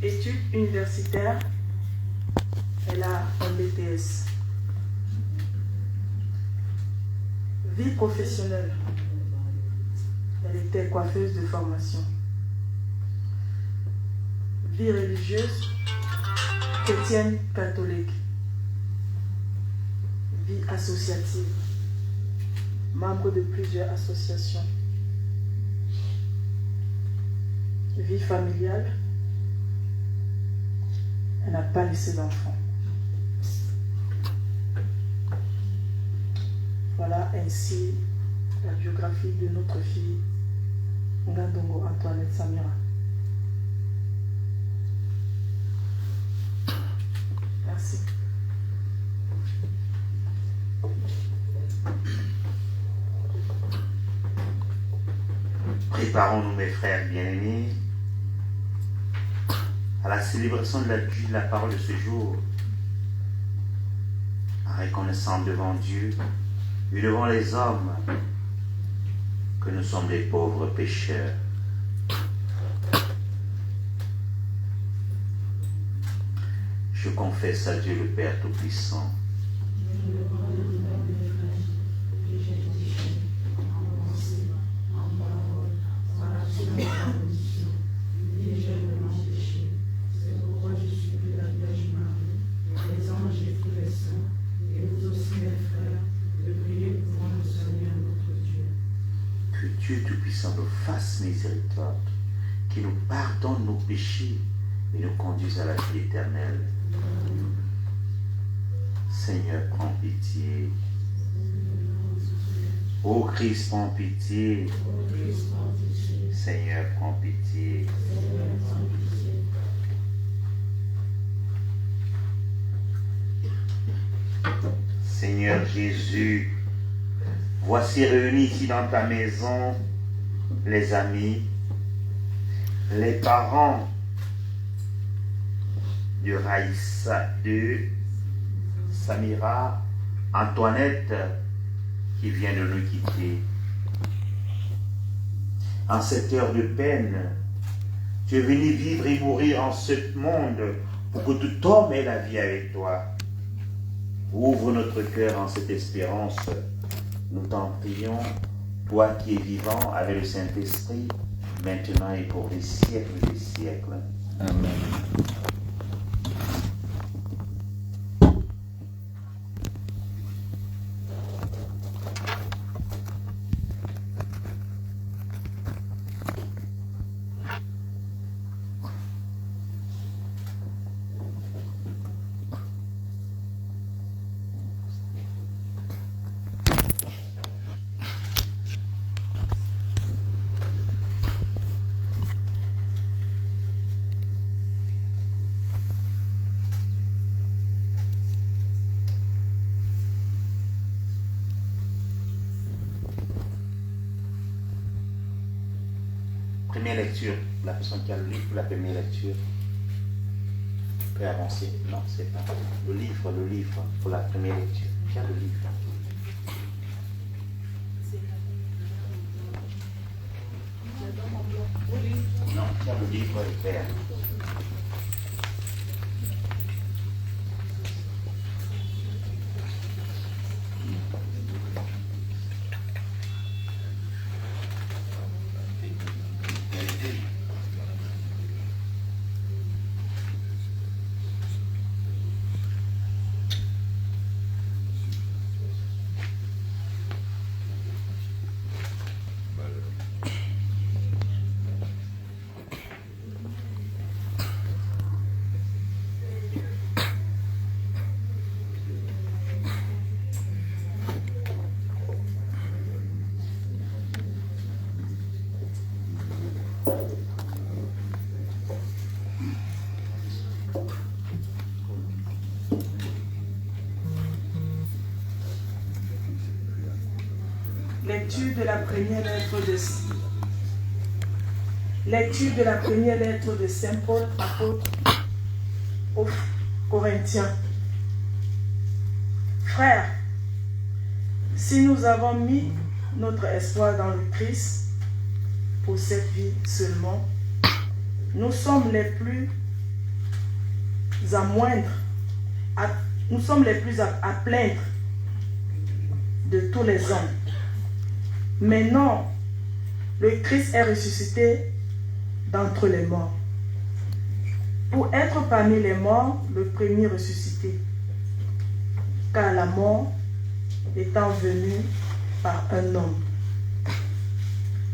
Études universitaires, elle a un BTS. Vie professionnelle, elle était coiffeuse de formation. Vie religieuse, chrétienne catholique. Vie associative, membre de plusieurs associations. Vie familiale, elle n'a pas laissé d'enfant. Voilà ainsi la biographie de notre fille Ngandongo Antoinette Samira. Merci. Préparons-nous, mes frères bien-aimés, à la célébration de la parole de ce jour, en reconnaissant devant Dieu et devant les hommes que nous sommes des pauvres pécheurs. Je confesse à Dieu le Père Tout-Puissant. Que Dieu Tout-Puissant nous fasse miséricorde, qu'il nous pardonne nos péchés et nous conduise à la vie éternelle. Seigneur, prends pitié. Ô Christ, prends pitié. Seigneur, prends pitié. Seigneur Jésus, voici réunis ici dans ta maison les amis, les parents de Raïssa, de Samira, Antoinette, qui vient de nous quitter. En cette heure de peine, tu es venu vivre et mourir en ce monde pour que tout homme ait la vie avec toi. Ouvre notre cœur en cette espérance. Nous t'en prions, toi qui es vivant avec le Saint-Esprit, maintenant et pour les siècles des siècles. Amen. Première lecture, la personne qui a le livre pour la première lecture peut avancer. Non, c'est pas le livre pour la première lecture. Qui a le livre? Non, qui a le livre vert? Lecture de la première lettre de Saint Paul, apôtre aux Corinthiens. Frères, si nous avons mis notre espoir dans le Christ pour cette vie seulement, nous sommes les plus amoindres, nous sommes les plus à plaindre de tous les hommes. Mais non, le Christ est ressuscité d'entre les morts, pour être parmi les morts, le premier ressuscité. Car la mort étant venue par un homme,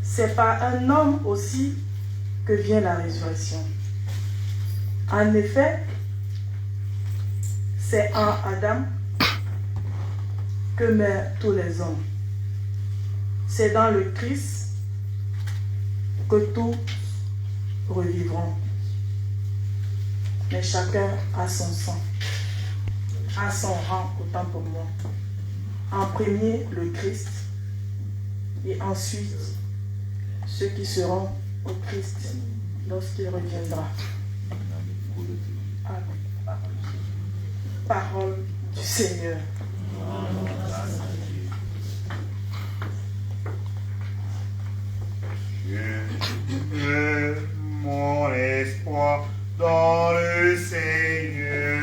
c'est par un homme aussi que vient la résurrection. En effet, c'est en Adam que meurent tous les hommes. C'est dans le Christ que tous revivront. Mais chacun a son sang, a son rang, autant pour moi. En premier, le Christ, et ensuite, ceux qui seront au Christ lorsqu'il reviendra. Amen. Parole du Seigneur. Je mets mon espoir dans le Seigneur.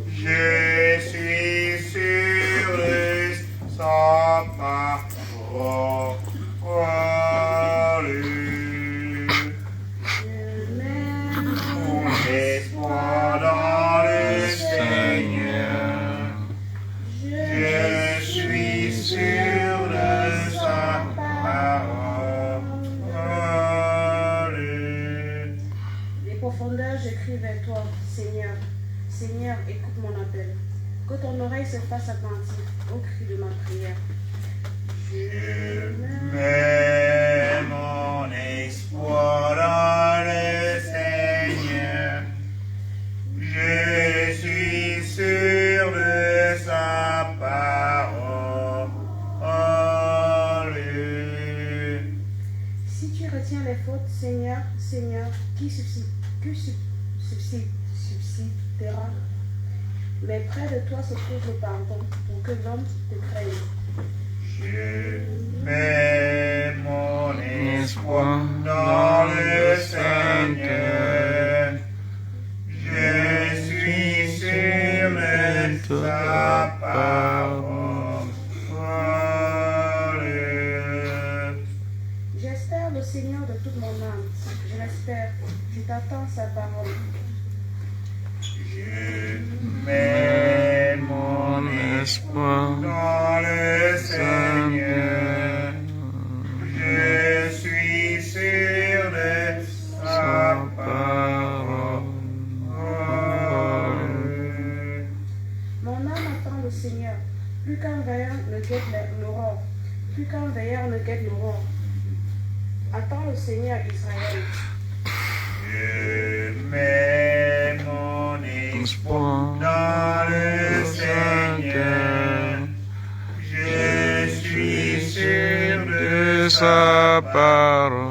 Je suis sûr de sa parole. Je mets mon espoir dans le Seigneur. Je suis sûr de sa parole. Des profondeurs, je crie vers toi, Seigneur. Seigneur, écoute mon appel. Que ton oreille se fasse attentive au cri de ma prière. Je mets mon espoir dans le Seigneur. Je suis sûr de sa parole. Si tu retiens les fautes, Seigneur, Seigneur, qui subsidera? Mais près de toi se trouve le pardon, pour que l'homme te craigne. Je mets mon espoir dans le Seigneur. Je suis sûr de sa parole. J'espère le Seigneur de toute mon âme. Je l'espère. Je t'attends sa parole. Je mets mon espoir dans le Seigneur. Je suis sûr de sa parole. Mon âme attend le Seigneur. Plus qu'un veilleur ne guette l'aurore. Plus qu'un veilleur ne guette l'aurore. Attends le Seigneur Israël. Je mets mon espoir dans le Seigneur. Je suis sûr de sa parole.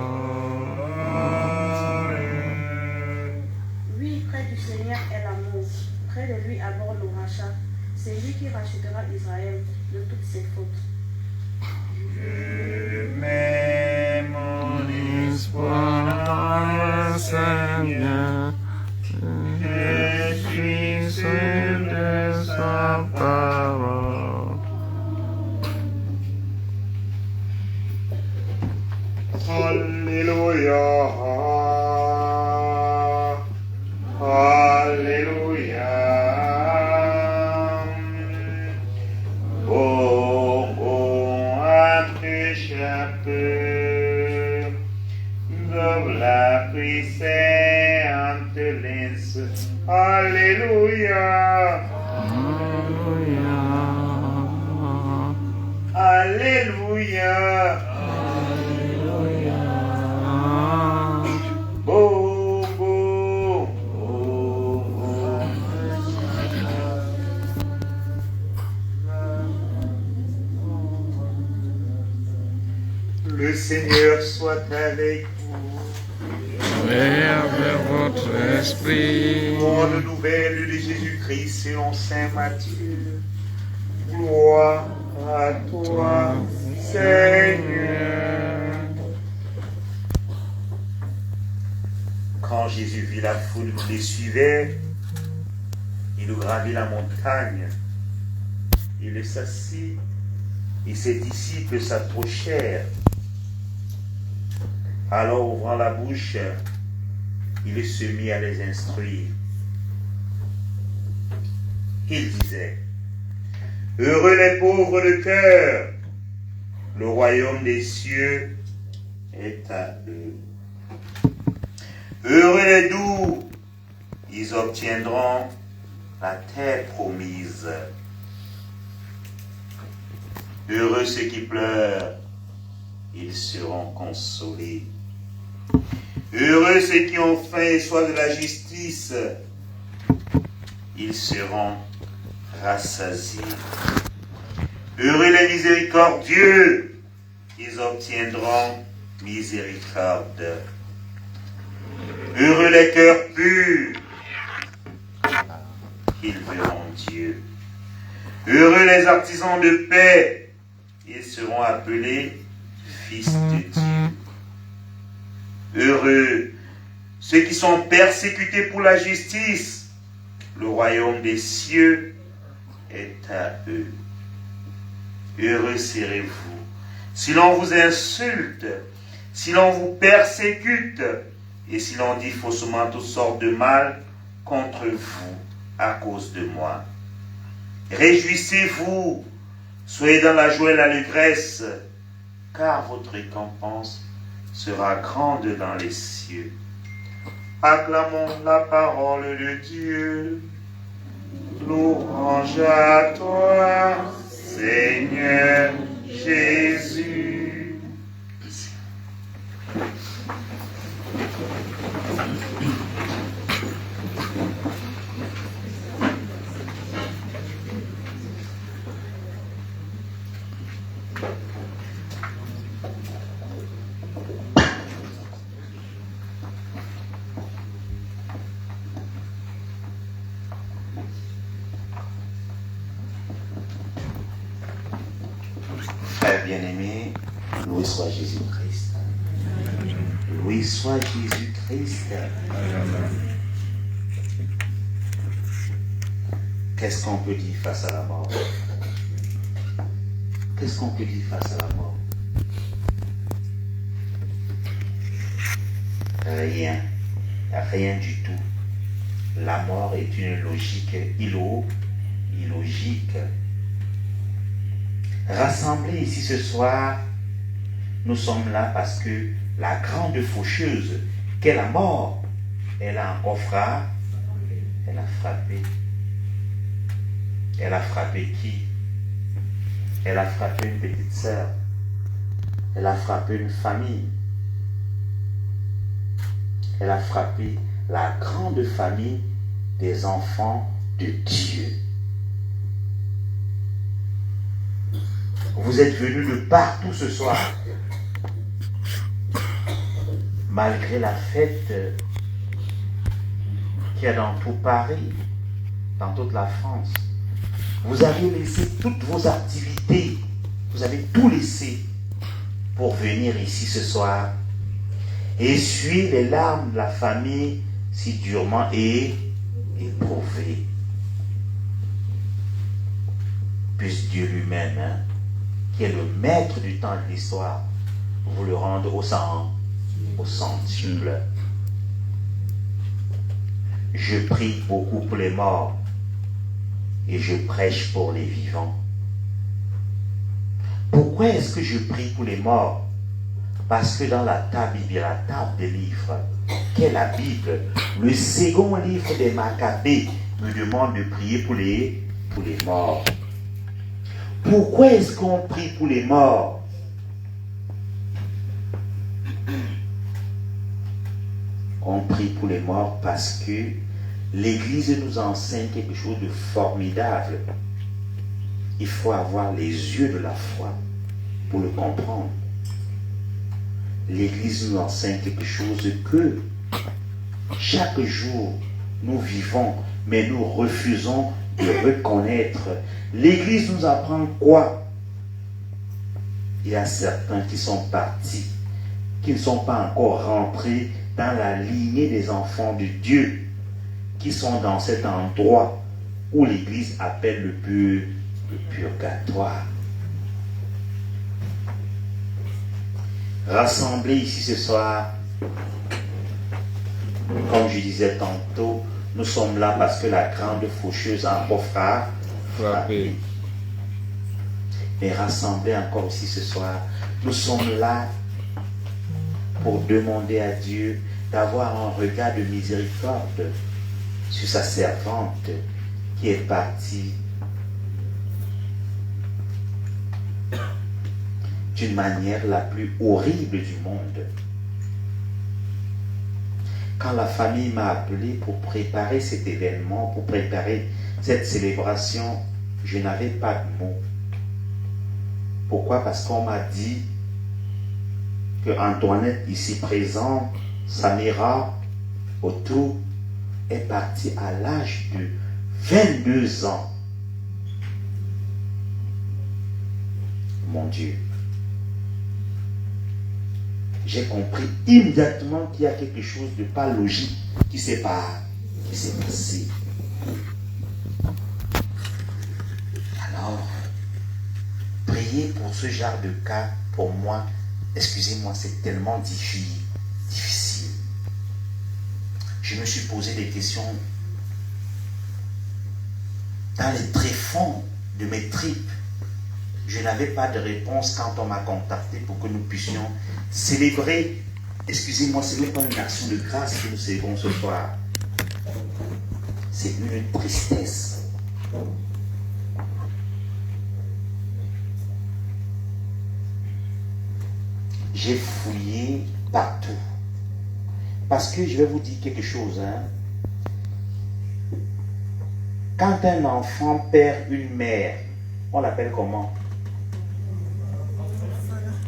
Oui, près du Seigneur est l'amour. Près de lui aborde le rachat. C'est lui qui rachètera Israël de toutes ses fautes. Je mets mon espoir dans le Seigneur. Je suis sûr de sa parole. Alléluia. Alléluia. La puissante lance. Alléluia. Alléluia. Alléluia. Oh, oh, oh, oh. Le Seigneur soit avec vous. Et avec votre esprit. Bonne nouvelle de Jésus-Christ selon Saint Matthieu. Gloire à toi, Seigneur. Quand Jésus vit la foule qui les suivait, il gravit la montagne, il s'assit et ses disciples s'approchèrent. Alors, ouvrant la bouche, il se mit à les instruire. Il disait, « Heureux les pauvres de cœur, le royaume des cieux est à eux. Heureux les doux, ils obtiendront la terre promise. Heureux ceux qui pleurent, ils seront consolés. Heureux ceux qui ont faim et soif de la justice, ils seront rassasiés. Heureux les miséricordieux, ils obtiendront miséricorde. Heureux les cœurs purs, ils verront Dieu. Heureux les artisans de paix, ils seront appelés fils de Dieu. Heureux ceux qui sont persécutés pour la justice, le royaume des cieux est à eux. Heureux serez-vous si l'on vous insulte, si l'on vous persécute, et si l'on dit faussement toutes sortes de mal contre vous à cause de moi. Réjouissez-vous, soyez dans la joie et l'allégresse, car votre récompense sera grande dans les cieux. Acclamons la parole de Dieu. Louange à toi, Seigneur Jésus. Frère bien-aimé, loué soit Jésus-Christ. Loué soit Jésus-Christ. Qu'est-ce qu'on peut dire face à la mort? Qu'est-ce qu'on peut dire face à la mort? Rien. Rien du tout. La mort est une logique illogique. Rassemblés ici ce soir, nous sommes là parce que la grande faucheuse qu'est la mort, elle a encore frappé. Elle a frappé. Elle a frappé qui? Elle a frappé une petite sœur. Elle a frappé une famille. Elle a frappé la grande famille des enfants de Dieu. Vous êtes venus de partout ce soir. Malgré la fête qu'il y a dans tout Paris, dans toute la France, vous avez laissé toutes vos activités, vous avez tout laissé pour venir ici ce soir et essuyer les larmes de la famille si durement éprouvée. Puisse Dieu lui-même, qui est le maître du temps et de l'histoire, vous le rendre au centuple. Je prie beaucoup pour les morts et je prêche pour les vivants. Pourquoi est-ce que je prie pour les morts? Parce que dans la table, il y a la table des livres, qu'est la Bible. Le second livre des Maccabées me demande de prier pour les morts. Pourquoi est-ce qu'on prie pour les morts? On prie pour les morts parce que l'Église nous enseigne quelque chose de formidable. Il faut avoir les yeux de la foi pour le comprendre. L'Église nous enseigne quelque chose que chaque jour nous vivons, mais nous refusons de reconnaître. L'Église nous apprend quoi? Il y a certains qui sont partis, qui ne sont pas encore rentrés dans la lignée des enfants de Dieu qui sont dans cet endroit où l'Église appelle le purgatoire. Rassemblés ici ce soir, comme je disais tantôt, nous sommes là parce que la grande faucheuse a encore frappé. Mais rassemblés encore ici ce soir, nous sommes là pour demander à Dieu d'avoir un regard de miséricorde sur sa servante qui est partie d'une manière la plus horrible du monde. Quand la famille m'a appelé pour préparer cet événement, pour préparer cette célébration, je n'avais pas de mots. Pourquoi? Parce qu'on m'a dit que Antoinette, ici présente, Samira, autour, est partie à l'âge de 22 ans. Mon Dieu. J'ai compris immédiatement qu'il y a quelque chose de pas logique qui s'est passé. Alors, prier pour ce genre de cas, pour moi, excusez-moi, c'est tellement difficile. Je me suis posé des questions dans les tréfonds de mes tripes. Je n'avais pas de réponse quand on m'a contacté pour que nous puissions célébrer. Excusez-moi, ce n'est pas une action de grâce que nous célébrons ce soir. C'est une tristesse. J'ai fouillé partout. Parce que je vais vous dire quelque chose. Quand un enfant perd une mère, on l'appelle comment?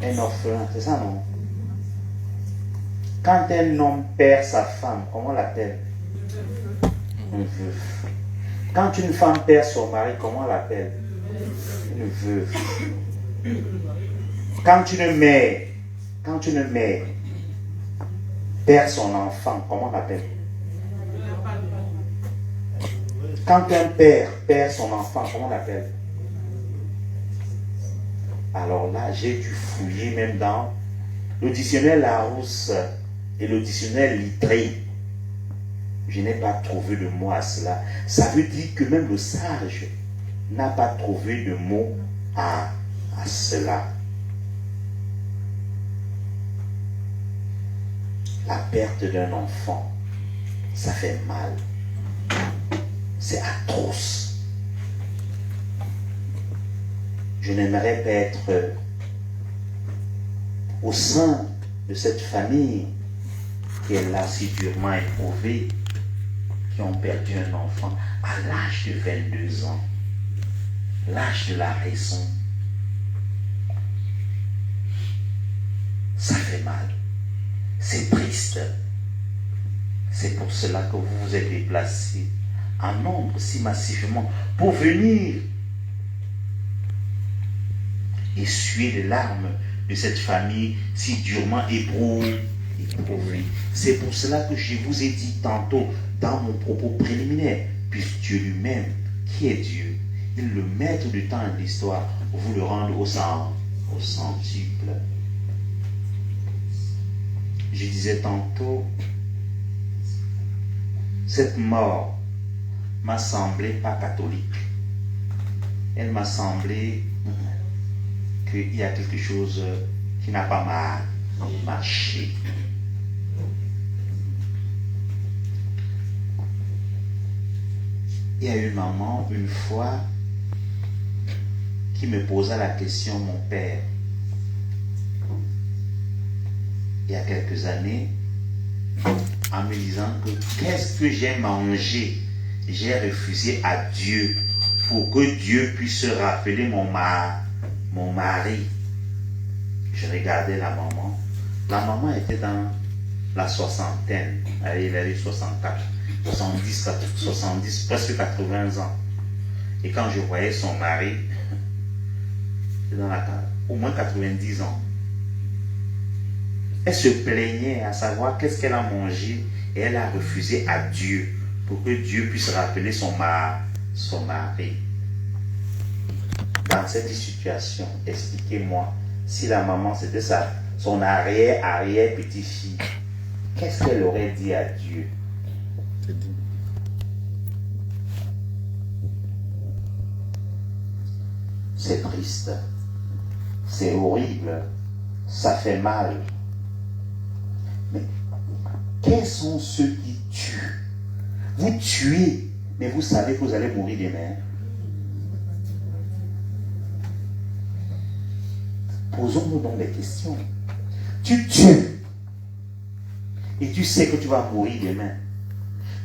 Un orphelin, c'est ça, non? Quand un homme perd sa femme, comment on l'appelle? Un veuf. Quand une femme perd son mari, comment on l'appelle? Une veuve. Quand une mère perd son enfant, comment on l'appelle? Quand un père perd son enfant, comment on l'appelle? Alors là, j'ai dû fouiller même dans le dictionnaire Larousse et le dictionnaire Littré. Je n'ai pas trouvé de mot à cela. Ça veut dire que même le sage n'a pas trouvé de mot à cela. La perte d'un enfant, ça fait mal. C'est atroce. Je n'aimerais pas être au sein de cette famille qui est là si durement éprouvée, qui ont perdu un enfant à l'âge de 22 ans, l'âge de la raison. Ça fait mal. C'est triste. C'est pour cela que vous vous êtes déplacés en nombre si massivement pour venir essuyer les larmes de cette famille si durement éprouvée. C'est pour cela que je vous ai dit tantôt dans mon propos préliminaire, puisque Dieu lui-même, qui est Dieu, il est le maître du temps et de l'histoire, vous le rendre au centuple. Je disais tantôt, cette mort m'a semblé pas catholique. Elle m'a semblé qu'il y a quelque chose qui n'a pas marché. Il y a une maman, une fois, qui me posa la question, mon père, il y a quelques années, en me disant que qu'est-ce que j'ai mangé, j'ai refusé à Dieu pour que Dieu puisse rappeler mon mari. Je regardais la maman. La maman était dans la soixantaine. Elle avait 64, 70, presque 80 ans. Et quand je voyais son mari, au moins 90 ans. Elle se plaignait à savoir qu'est-ce qu'elle a mangé et elle a refusé à Dieu pour que Dieu puisse rappeler son mari. Dans cette situation, expliquez-moi, si la maman c'était son arrière-petite-fille, qu'est-ce qu'elle aurait dit à Dieu? C'est triste, c'est horrible, ça fait mal. Mais quels sont ceux qui tuent? Vous tuez, mais vous savez que vous allez mourir demain. Posons-nous donc des questions. Tu tues et tu sais que tu vas mourir demain.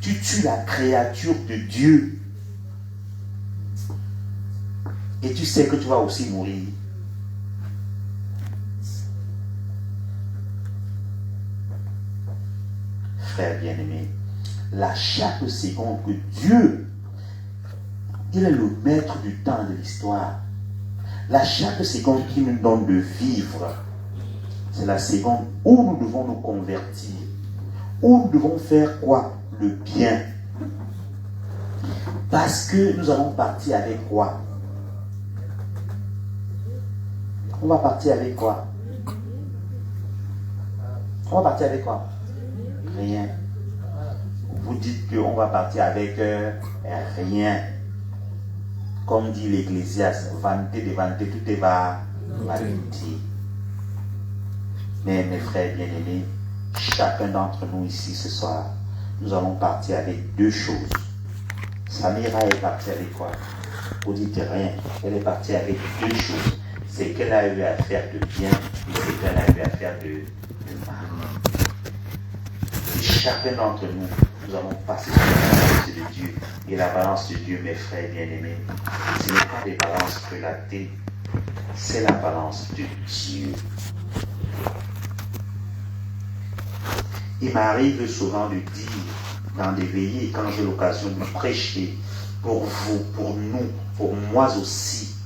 Tu tues la créature de Dieu et tu sais que tu vas aussi mourir. Frère bien-aimé, là, chaque seconde que Dieu, il est le maître du temps de l'histoire. Là, chaque seconde qu'il nous donne de vivre, c'est la seconde où nous devons nous convertir, où nous devons faire quoi? Le bien. Parce que nous allons partir avec quoi? On va partir avec quoi? On va partir avec quoi? Rien. Vous dites qu'on va partir avec rien. Comme dit l'Ecclésiaste, vanité de vanité, tout est vanité. Mais mes frères bien-aimés, chacun d'entre nous ici ce soir, nous allons partir avec deux choses. Samira est partie avec quoi? Vous dites rien. Elle est partie avec deux choses. C'est qu'elle a eu à faire de bien et c'est qu'elle a eu à faire de mal. Et chacun d'entre nous, nous allons passer sur la balance de Dieu. Et la balance de Dieu, mes frères bien-aimés, ce n'est pas des balances relatées, c'est la balance de Dieu. Il m'arrive souvent de dire dans des veillées, quand j'ai l'occasion de prêcher, pour vous, pour nous, pour moi aussi,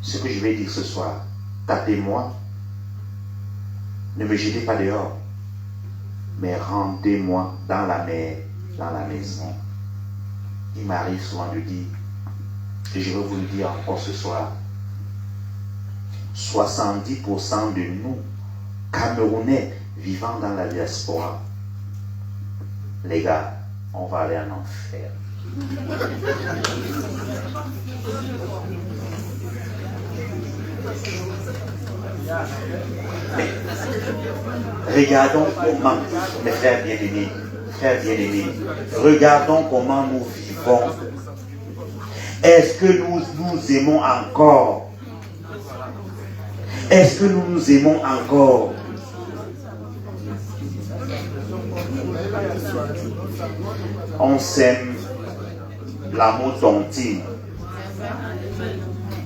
ce que je vais dire ce soir, tapez-moi, ne me jetez pas dehors, mais rendez-moi dans la maison. Il m'arrive souvent de dire, et je vais vous le dire encore ce soir, 70% de nous, Camerounais, vivant dans la diaspora, les gars, on va aller en enfer. Mais regardons comment, mes frères bien-aimés, regardons comment nous vivons. Est-ce que nous aimons encore? Est-ce que nous nous aimons encore? On s'aime, l'amour tontine.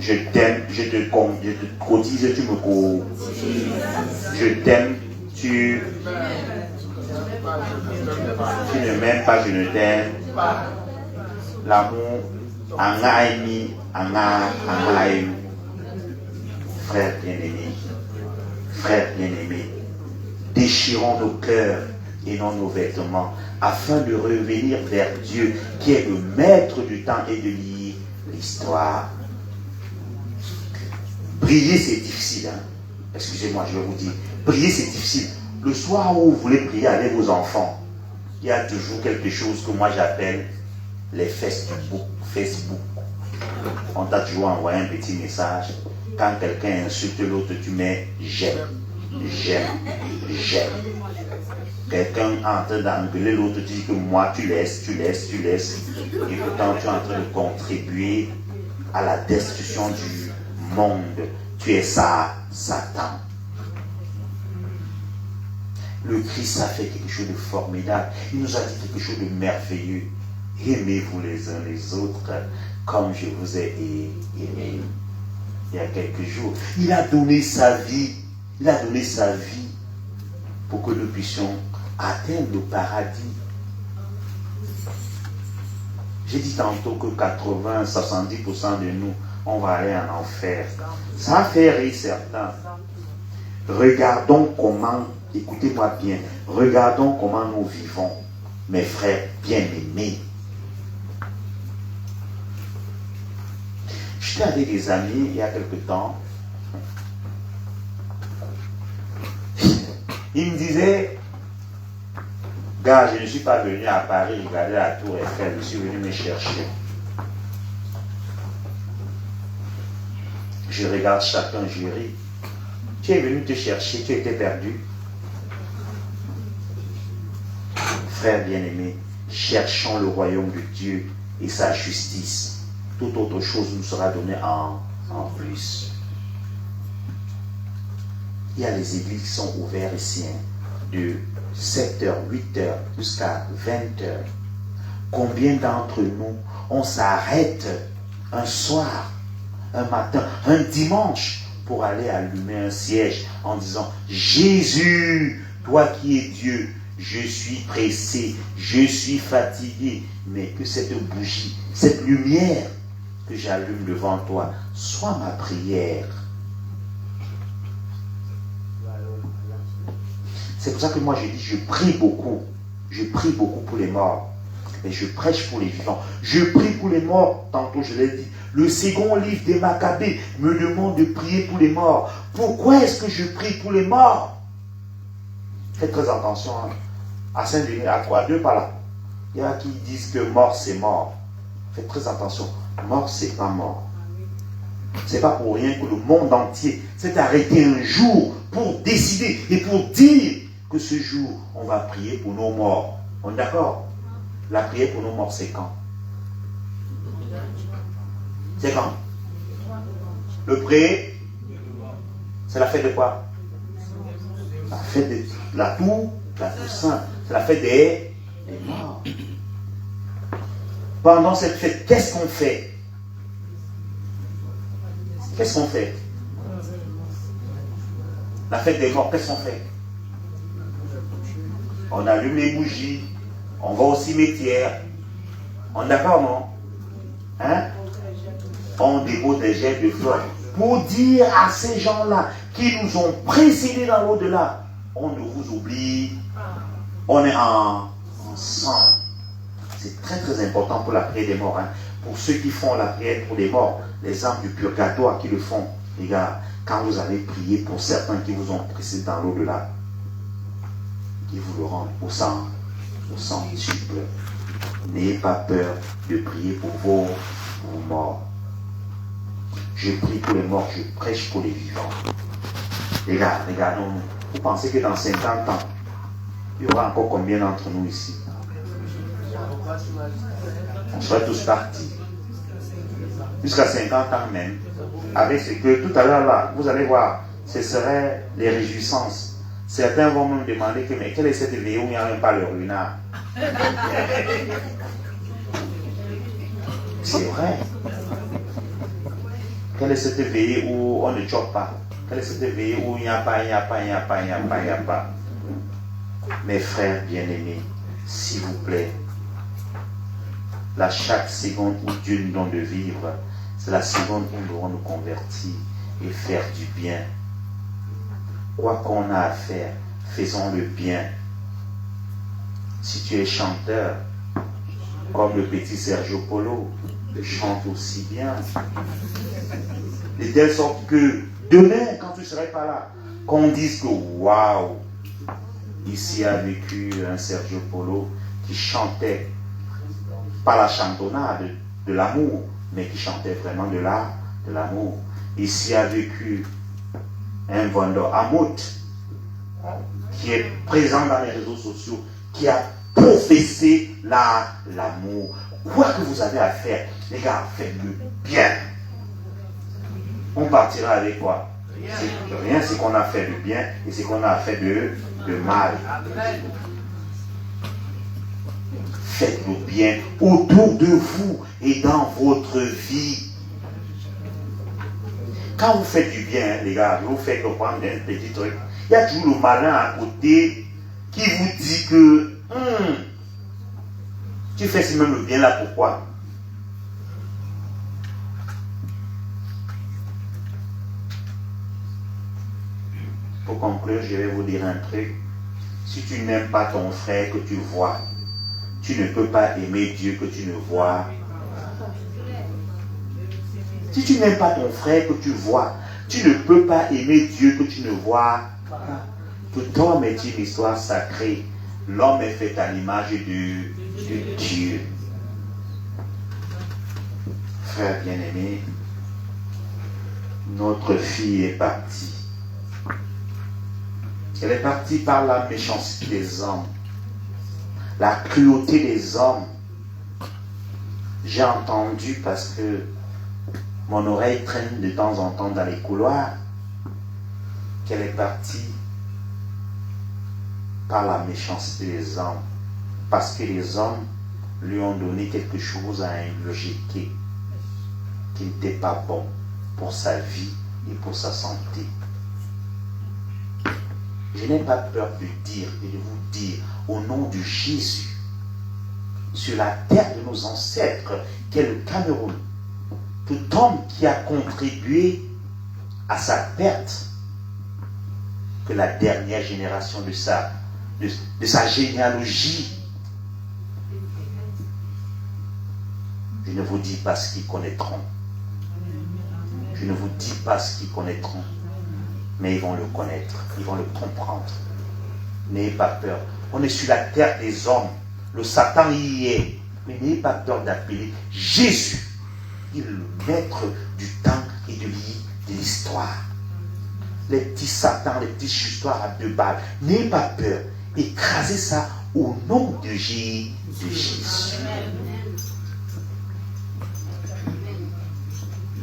Je t'aime, je te cotise, tu me cotises. Je t'aime, tu ne m'aimes pas, je ne t'aime. L'amour, angaïmi. Frères bien-aimés, déchirons nos cœurs et non nos vêtements, afin de revenir vers Dieu, qui est le maître du temps et de lire l'histoire. Prier, c'est difficile. Hein? Excusez-moi, je vais vous dire. Prier, c'est difficile. Le soir où vous voulez prier avec vos enfants, il y a toujours quelque chose que moi j'appelle les Facebook. On t'a toujours envoyé un petit message. Quand quelqu'un insulte l'autre, tu mets j'aime. Quelqu'un est en train d'engueuler l'autre, tu dis que moi tu laisses. Et pourtant tu es en train de contribuer à la destruction du monde. Tu es Satan. Le Christ a fait quelque chose de formidable. Il nous a dit quelque chose de merveilleux. Aimez-vous les uns les autres comme je vous ai aimé. Il y a quelques jours, il a donné sa vie. Il a donné sa vie pour que nous puissions atteindre le paradis. J'ai dit tantôt que 80-70% de nous, on va aller en enfer. Ça fait rire certains. Regardons comment, écoutez-moi bien, regardons comment nous vivons, mes frères bien-aimés. J'étais avec des amis il y a quelque temps. Ils me disaient, gars, je ne suis pas venu à Paris regarder la tour Eiffel, je suis venu me chercher. Je regarde chacun, je ris. Tu es venu te chercher, tu étais perdu. Frères bien-aimés, cherchons le royaume de Dieu et sa justice. Toute autre chose nous sera donnée en plus. Il y a les églises qui sont ouvertes ici, de 7h, 8h jusqu'à 20h. Combien d'entre nous, on s'arrête un soir, un matin, un dimanche, pour aller allumer un siège en disant « Jésus, toi qui es Dieu, je suis pressé, je suis fatigué, mais que cette bougie, cette lumière que j'allume devant toi, soit ma prière. » C'est pour ça que moi je dis, je prie beaucoup pour les morts. Mais je prêche pour les vivants. Je prie pour les morts, tantôt je l'ai dit. Le second livre des Maccabées me demande de prier pour les morts. Pourquoi est-ce que je prie pour les morts? Faites très attention. Hein. À Saint-Denis, à 2 pas là. Il y en a qui disent que mort c'est mort. Faites très attention. Mort c'est pas mort. C'est pas pour rien que le monde entier s'est arrêté un jour pour décider et pour dire que ce jour, on va prier pour nos morts. On est d'accord? La prière pour nos morts, c'est quand? C'est quand? Le pré, c'est la fête de quoi? La fête de la Toussaint. C'est la fête des morts. Pendant cette fête, qu'est-ce qu'on fait? Qu'est-ce qu'on fait? La fête des morts, qu'est-ce qu'on fait? On allume les bougies, on va au cimetière. On est d'accord, non? Hein? On dépose des jets de fleurs pour dire à ces gens-là qui nous ont précédés dans l'au-delà, on ne vous oublie, on est ensemble. C'est très très important pour la prière des morts. Hein? Pour ceux qui font la prière pour les morts, les âmes du purgatoire qui le font, les gars, quand vous allez prier pour certains qui vous ont précédés dans l'au-delà, qui vous le rendent au centuple. N'ayez pas peur de prier pour vos morts. Je prie pour les morts, je prêche pour les vivants. Les gars, regardons-nous. Vous pensez que dans 50 ans, il y aura encore combien d'entre nous ici? On serait tous partis. Jusqu'à 50 ans même. Avec ce que tout à l'heure là, vous allez voir, ce serait les réjouissances. Certains vont me demander que, mais quelle est cette veillée où il n'y a même pas le renard? C'est vrai. Quelle est cette veillée où on ne chope pas? Quelle est cette veillée où il n'y a pas? Mes frères bien-aimés, s'il vous plaît, là, chaque seconde où Dieu nous donne de vivre, c'est la seconde où nous devons nous convertir et faire du bien. Quoi qu'on a à faire, faisons le bien. Si tu es chanteur, comme le petit Sergio Polo, chante aussi bien. De telle sorte que demain, quand tu ne serais pas là, qu'on dise que waouh, ici a vécu un Sergio Polo qui chantait, pas la chantonnade de l'amour, mais qui chantait vraiment de l'amour. Ici a vécu un Wonder Amout qui est présent dans les réseaux sociaux, qui a professé l'amour. Quoi que vous avez à faire, les gars, faites-le bien. On partira avec quoi? Rien, c'est qu'on a fait de bien et c'est qu'on a fait de mal. Faites-le bien autour de vous et dans votre vie. Quand vous faites du bien, les gars, vous faites comprendre un petit truc. Il y a toujours le malin à côté qui vous dit que tu fais si même le bien là, pourquoi? Pour conclure, je vais vous dire un truc. Si tu n'aimes pas ton frère que tu vois, tu ne peux pas aimer Dieu que tu ne vois. Si tu n'aimes pas ton frère que tu vois, tu ne peux pas aimer Dieu que tu ne vois. Tout homme est une histoire sacrée. L'homme est fait à l'image de Dieu. Frère bien-aimé, notre fille est partie. Elle est partie par la méchanceté des hommes, la cruauté des hommes. J'ai entendu, parce que mon oreille traîne de temps en temps dans les couloirs, qu'elle est partie par la méchanceté des hommes, parce que les hommes lui ont donné quelque chose à ingurgiter qui n'était pas bon pour sa vie et pour sa santé. Je n'ai pas peur de dire et de vous dire, au nom de Jésus, sur la terre de nos ancêtres, qu'est le Cameroun, tout homme qui a contribué à sa perte, que la dernière génération de sa généalogie, je ne vous dis pas ce qu'ils connaîtront. Je ne vous dis pas ce qu'ils connaîtront, mais ils vont le connaître, ils vont le comprendre. N'ayez pas peur. On est sur la terre des hommes. Le Satan y est. Mais n'ayez pas peur d'appeler Jésus. Il est le maître du temps et de l'histoire. Les petits Satans, les petites histoires à 2 balles. N'ayez pas peur. Écrasez ça au nom de Jésus.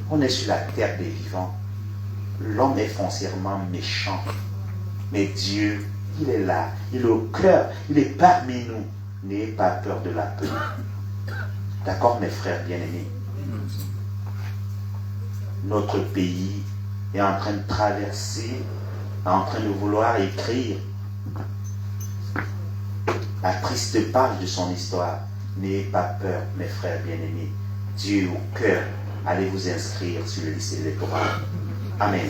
On est sur la terre des vivants. L'homme est foncièrement méchant. Mais Dieu, il est là. Il est au cœur. Il est parmi nous. N'ayez pas peur de l'appeler. D'accord, mes frères bien-aimés? Notre pays est en train de traverser, en train de vouloir écrire la triste page de son histoire. N'ayez pas peur, mes frères bien-aimés. Dieu est au cœur. Allez vous inscrire sur le lycée électoral. Amen.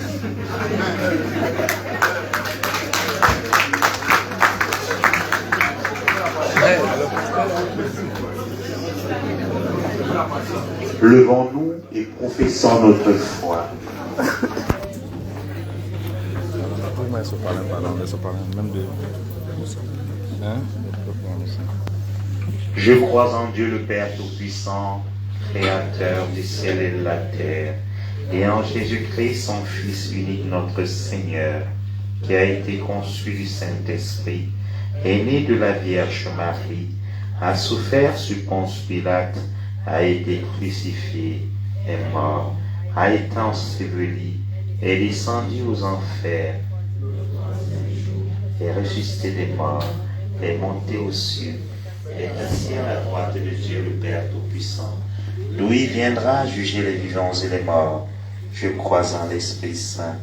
Levons-nous et professons notre foi. Je crois en Dieu le Père Tout-Puissant, Créateur du ciel et de la terre, et en Jésus-Christ, son Fils unique, notre Seigneur, qui a été conçu du Saint-Esprit, est né de la Vierge Marie, a souffert sous Ponce Pilate, a été crucifié, est mort, a été enseveli, est descendu aux enfers, est ressuscité des morts, est monté aux cieux, est assis à la droite de Dieu le Père Tout-Puissant, d'où il viendra juger les vivants et les morts. Je crois en l'Esprit Saint,